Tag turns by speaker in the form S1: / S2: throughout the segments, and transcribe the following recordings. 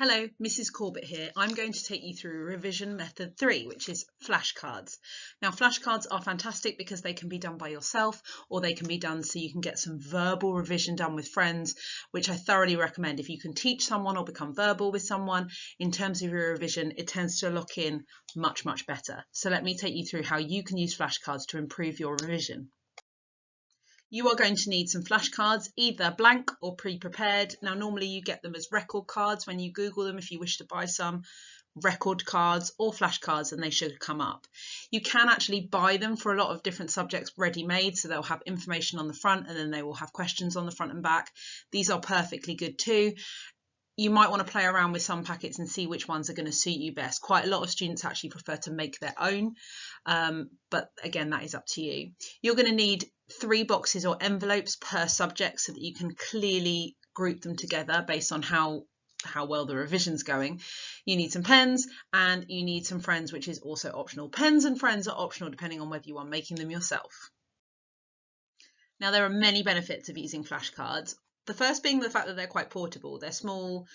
S1: Hello, Mrs. Corbett here. I'm going to take you through revision method 3, which is flashcards. Now, flashcards are fantastic because they can be done by yourself or they can be done so you can get some verbal revision done with friends, which I thoroughly recommend. If you can teach someone or become verbal with someone in terms of your revision, it tends to lock in much, much better. So let me take you through how you can use flashcards to improve your revision. You are going to need some flashcards, either blank or pre-prepared. Now, normally you get them as record cards when you Google them if you wish to buy some record cards or flashcards, and they should come up. You can actually buy them for a lot of different subjects ready-made, so they'll have information on the front and then they will have questions on the front and back. These are perfectly good too. You might want to play around with some packets and see which ones are going to suit you best. Quite a lot of students actually prefer to make their own, but again, that is up to you. You're going to need 3 boxes or envelopes per subject so that you can clearly group them together based on how well the revision's going. You need some pens and you need some friends, which is also optional. Pens and friends are optional depending on whether you are making them yourself. Now, there are many benefits of using flashcards. The first being the fact that they're quite portable. They're small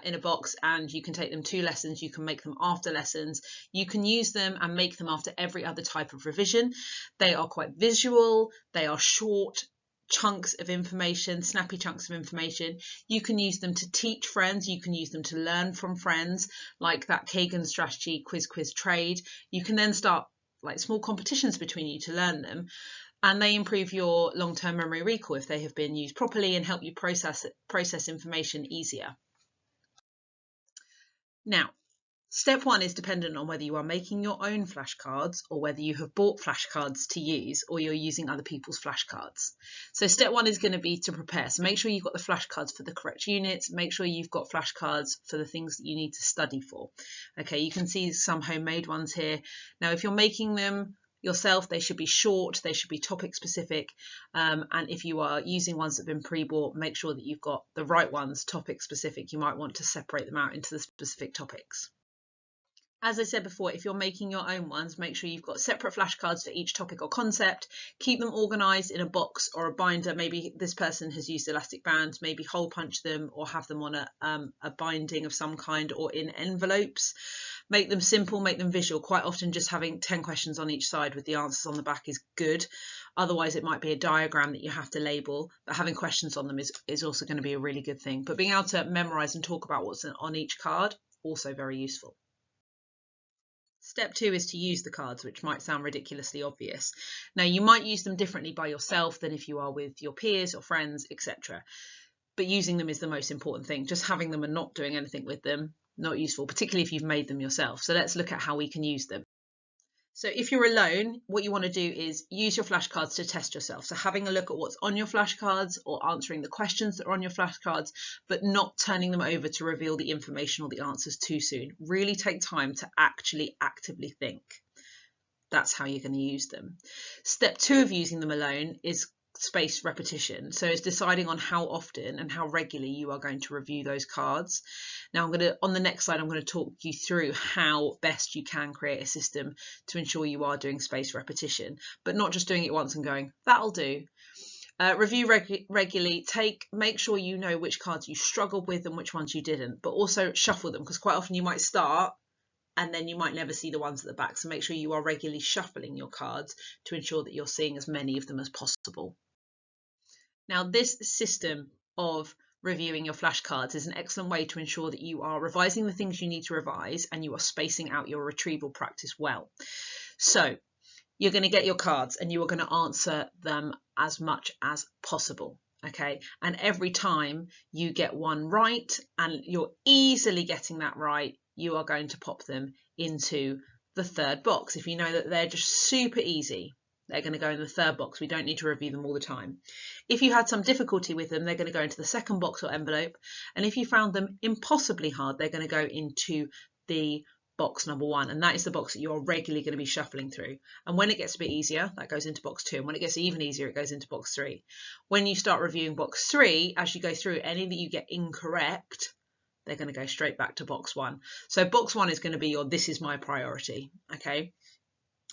S1: in a box and you can take them to lessons. You can make them after lessons. You can use them and make them after every other type of revision. They are quite visual. They are short chunks of information, snappy chunks of information. You can use them to teach friends. You can use them to learn from friends, like that Kagan strategy quiz trade. You can then start like small competitions between you to learn them. And they improve your long-term memory recall if they have been used properly and help you process information easier. Now, step 1 is dependent on whether you are making your own flashcards or whether you have bought flashcards to use or you're using other people's flashcards. So step 1 is going to be to prepare. So make sure you've got the flashcards for the correct units. Make sure you've got flashcards for the things that you need to study for. Okay, you can see some homemade ones here. Now, if you're making them yourself, they should be short, they should be topic specific, and if you are using ones that have been pre-bought, make sure that you've got the right ones, topic specific. You might want to separate them out into the specific topics. As I said before, if you're making your own ones, make sure you've got separate flashcards for each topic or concept. Keep them organised in a box or a binder. Maybe this person has used elastic bands, maybe hole punch them or have them on a binding of some kind or in envelopes. Make them simple, make them visual. Quite often just having 10 questions on each side with the answers on the back is good. Otherwise, it might be a diagram that you have to label, but having questions on them is also going to be a really good thing. But being able to memorise and talk about what's on each card, also very useful. Step 2 is to use the cards, which might sound ridiculously obvious. Now, you might use them differently by yourself than if you are with your peers or friends, etc. But using them is the most important thing. Just having them and not doing anything with them, not useful, particularly if you've made them yourself. So let's look at how we can use them. So if you're alone, what you want to do is use your flashcards to test yourself. So having a look at what's on your flashcards or answering the questions that are on your flashcards, but not turning them over to reveal the information or the answers too soon. Really take time to actually actively think. That's how you're going to use them. Step 2 of using them alone is spaced repetition. So it's deciding on how often and how regularly you are going to review those cards. Now on the next slide, I'm going to talk you through how best you can create a system to ensure you are doing spaced repetition, but not just doing it once and going, that'll do. Review regularly. Make sure you know which cards you struggled with and which ones you didn't, but also shuffle them, because quite often you might start and then you might never see the ones at the back. So make sure you are regularly shuffling your cards to ensure that you're seeing as many of them as possible. Now, this system of reviewing your flashcards is an excellent way to ensure that you are revising the things you need to revise and you are spacing out your retrieval practice well. So you're going to get your cards and you are going to answer them as much as possible. Okay, and every time you get one right and you're easily getting that right, you are going to pop them into the third box. If you know that they're just super easy, they're going to go in the third box. We don't need to review them all the time. If you had some difficulty with them, they're going to go into the second box or envelope. And if you found them impossibly hard, they're going to go into the box number 1. And that is the box that you're regularly going to be shuffling through. And when it gets a bit easier, that goes into box 2. And when it gets even easier, it goes into box 3. When you start reviewing box 3, as you go through, any that you get incorrect, they're going to go straight back to box 1. So box 1 is going to be your, this is my priority. Okay.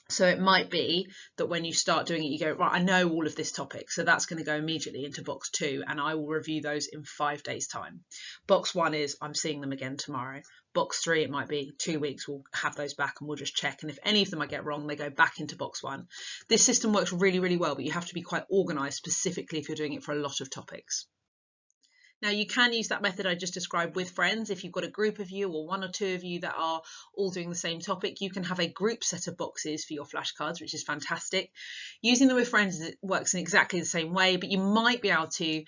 S1: So it might be that when you start doing it, you go, right, I know all of this topic, so that's going to go immediately into box 2, and I will review those in 5 days' time. Box 1 is I'm seeing them again tomorrow. Box 3, it might be 2 weeks, we'll have those back and we'll just check. And if any of them I get wrong, they go back into box 1. This system works really, really well, but you have to be quite organised, specifically if you're doing it for a lot of topics. Now, you can use that method I just described with friends. If you've got a group of you or 1 or 2 of you that are all doing the same topic, you can have a group set of boxes for your flashcards, which is fantastic. Using them with friends works in exactly the same way, but you might be able to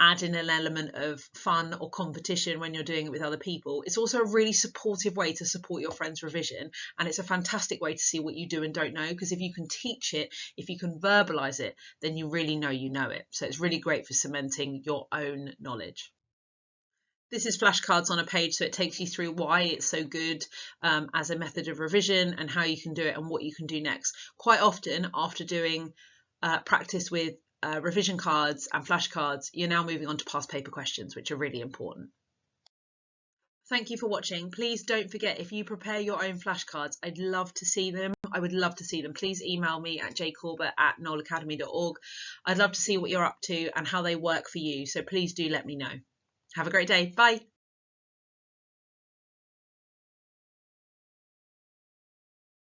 S1: add in an element of fun or competition when you're doing it with other people. It's also a really supportive way to support your friend's revision, and it's a fantastic way to see what you do and don't know, because if you can teach it, if you can verbalize it, then you really know you know it. So it's really great for cementing your own knowledge. This is flashcards on a page, so it takes you through why it's so good as a method of revision and how you can do it and what you can do next. Quite often, after doing practice with revision cards and flashcards, you're now moving on to past paper questions, which are really important. Thank you for watching. Please don't forget, if you prepare your own flashcards, I'd love to see them. I would love to see them. Please email me at jcorbett@knowleacademy.org. I'd love to see what you're up to and how they work for you. So please do let me know. Have a great day. Bye.